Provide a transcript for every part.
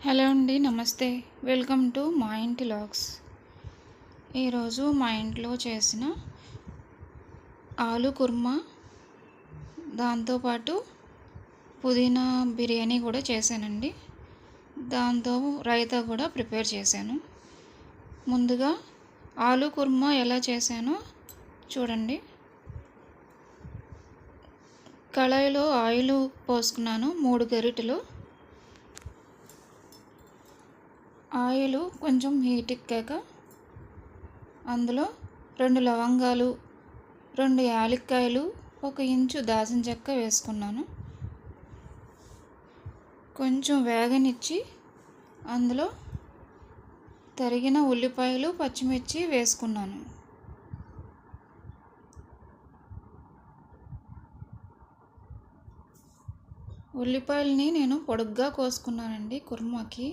Hello అండి, నమస్తే. Welcome to మా ఇంటి లాగ్స్. ఈరోజు మా ఇంట్లో చేసిన ఆలు కుర్మా, దాంతోపాటు పుదీనా బిర్యానీ కూడా చేశానండి. దాంతో రైతా కూడా ప్రిపేర్ చేశాను. ముందుగా ఆలు కుర్మా ఎలా చేశానో చూడండి. కళాయిలో ఆయిల్ పోసుకున్నాను 3 గరిటెలు. ఆయిల్ కొంచెం హీట్ ఎక్కాక అందులో 2 లవంగాలు, 2 యాలక్కాయలు, 1 ఇంచు దాల్చిన చెక్క వేసుకున్నాను. కొంచెం వేగనిచ్చి అందులో తరిగిన ఉల్లిపాయలు, పచ్చిమిర్చి వేసుకున్నాను. ఉల్లిపాయలని నేను పొడుగ్గా కోసుకున్నానండి కుర్మాకి.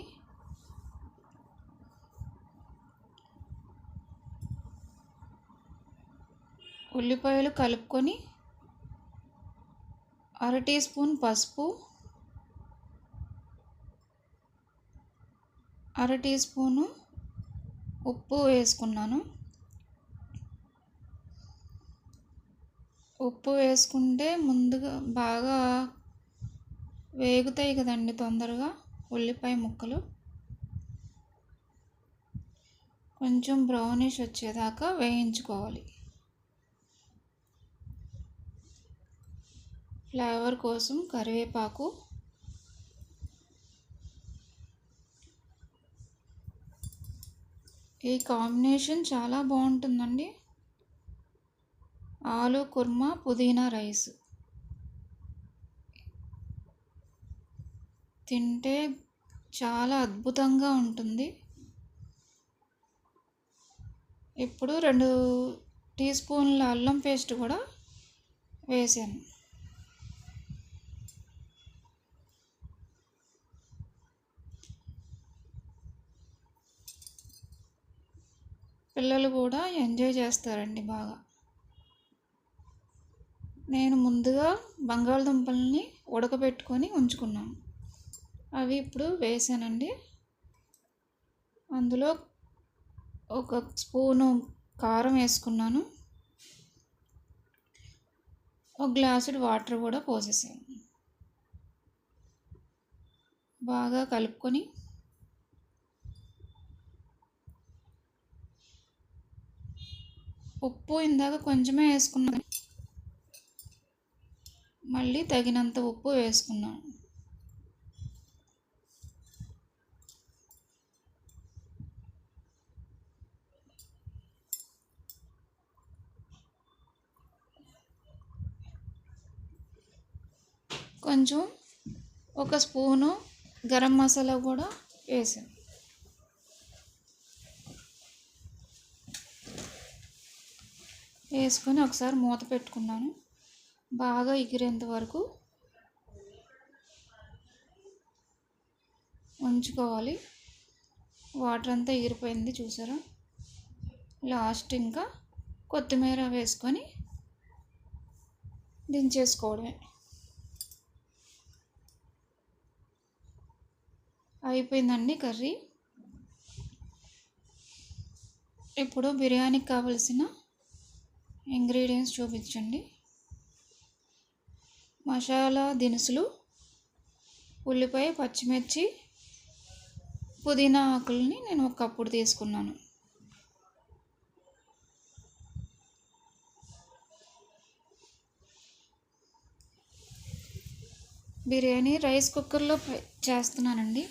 ఉల్లిపాయలు కలుపుకొని 1/2 టీ స్పూన్ పసుపు, 1/2 టీ స్పూను ఉప్పు వేసుకున్నాను. ఉప్పు వేసుకుంటే ముందుగా బాగా వేగుతాయి కదండి తొందరగా ఉల్లిపాయ ముక్కలు. కొంచెం బ్రౌనిష్ వచ్చేదాకా వేయించుకోవాలి. ఫ్లేవర్ కోసం కరివేపాకు, ఈ కాంబినేషన్ చాలా బాగుంటుందండి. ఆలు కుర్మా, పుదీనా రైస్ తింటే చాలా అద్భుతంగా ఉంటుంది. ఇప్పుడు 2 టీ స్పూన్ల అల్లం పేస్ట్ కూడా వేసాను. పిల్లలు కూడా ఎంజాయ్ చేస్తారండి బాగా. నేను ముందుగా బంగాళదుంపల్ని ఉడకబెట్టుకొని ఉంచుకున్నాను. అవి ఇప్పుడు వేసానండి. అందులో 1 స్పూను కారం వేసుకున్నాను. 1 గ్లాసుడు వాటర్ కూడా పోసేసాను. బాగా కలుపుకొని ఉప్పు ఇందాక కొంచెమే వేసుకున్నాను, మళ్ళీ తగినంత ఉప్పు వేసుకున్నాను. కొంచెం 1 స్పూను గరం మసాలా కూడా వేసాను. వేసుకొని ఒకసారి మూత పెట్టుకున్నాను. బాగా ఎగిరేంత వరకు ఉంచుకోవాలి. వాటర్ అంతా ఎగిరిపోయింది చూసారా. లాస్ట్ ఇంకా కొత్తిమీర వేసుకొని దించేసుకోవడమే. అయిపోయిందండి కర్రీ. ఇప్పుడు బిర్యానీకి కావలసిన ఇంగ్రీడియంట్స్ చూపించండి. మసాలా దినుసులు, ఉల్లిపాయ, పచ్చిమిర్చి, పుదీనా ఆకుల్ని నేను 1 కప్పుడు తీసుకున్నాను. బిర్యానీ రైస్ కుక్కర్లో చేస్తున్నానండి.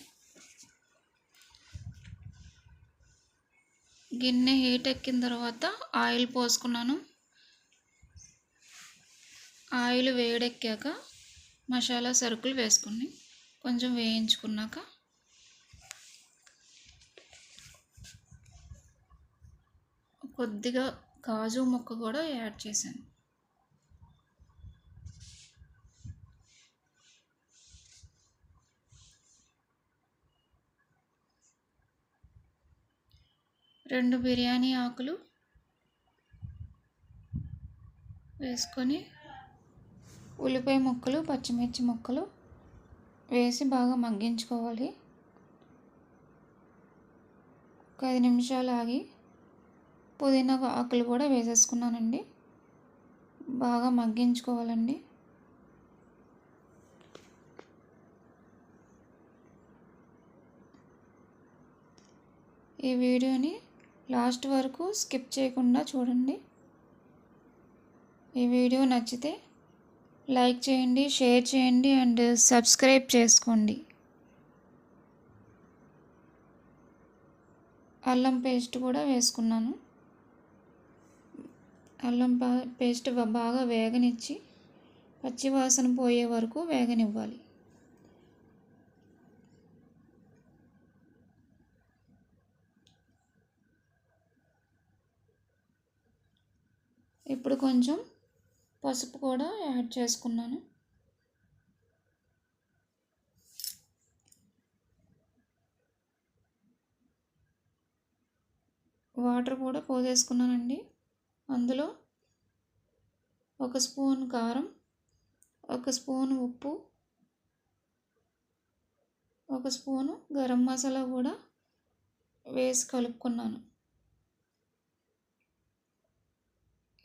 గిన్నె హీట్ ఎక్కిన తర్వాత ఆయిల్ పోసుకున్నాను. ఆయిల్ వేడెక్కాక మసాలా సరుకులు వేసుకుని కొంచెం వేయించుకున్నాక కొద్దిగా కాజు ముక్క కూడా యాడ్ చేశాను. రెండు బిర్యానీ ఆకులు వేసుకొని ఉల్లిపాయ ముక్కలు, పచ్చిమిర్చి ముక్కలు వేసి బాగా మగ్గించుకోవాలి. 5 నిమిషాలు ఆగి పుదీనా ఆకులు కూడా వేసేసుకున్నానండి. బాగా మగ్గించుకోవాలండి. ఈ వీడియోని లాస్ట్ వరకు స్కిప్ చేయకుండా చూడండి. ఈ వీడియో నచ్చితే లైక్ చేయండి, షేర్ చేయండి అండ్ సబ్స్క్రైబ్ చేసుకోండి. అల్లం పేస్ట్ కూడా వేసుకున్నాను. అల్లం పేస్ట్ బాగా వేగనిచ్చి పచ్చివాసన పోయే వరకు వేగనివ్వాలి. ఇప్పుడు కొంచెం పసుపు కూడా యాడ్ చేసుకున్నాను. వాటర్ కూడా పోసేసుకున్నానండి. అందులో 1 స్పూన్ కారం, 1 స్పూన్ ఉప్పు, 1 స్పూను గరం మసాలా కూడా వేసి కలుపుకున్నాను.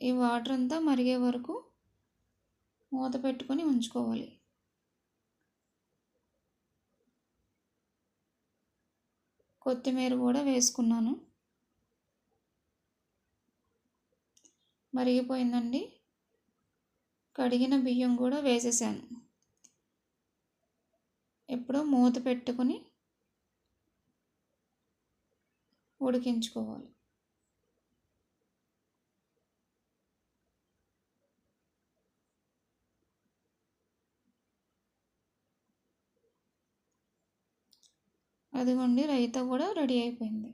ఈ వాటర్ అంతా మరిగే వరకు మూత పెట్టుకొని ఉంచుకోవాలి. కొత్తిమీర కూడా వేసుకున్నాను. మరిగిపోయిందండి. కడిగిన బియ్యం కూడా వేసేసాను. ఇప్పుడు మూత పెట్టుకొని ఉడికించుకోవాలి. అదిగోండి రైతా కూడా రెడీ అయిపోయింది.